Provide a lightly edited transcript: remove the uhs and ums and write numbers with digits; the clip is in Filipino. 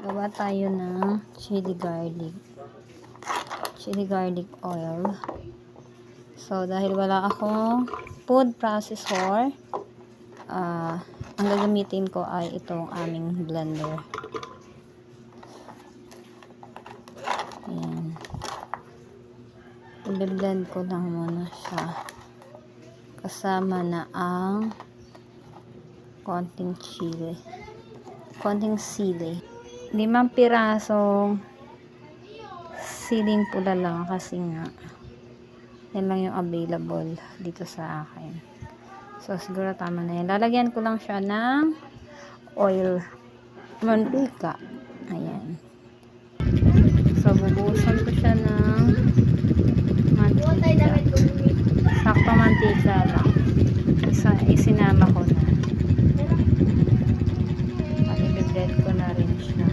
Gawa tayo ng chili garlic oil. So, dahil wala akong food processor, ang gagamitin ko ay itong aming blender. Ayan. I-blend ko lang muna siya. Kasama na ang konting sili. 5 pirasong siling pula lang kasi nga yan lang yung available dito sa akin. So, siguro tama na yan. Lalagyan ko lang siya ng oil. Mantika. Ayan. So, bubuhusan ko siya ng mantika. Sakto mantika lang. Isinama ko na. At i-blend ko na rin siya.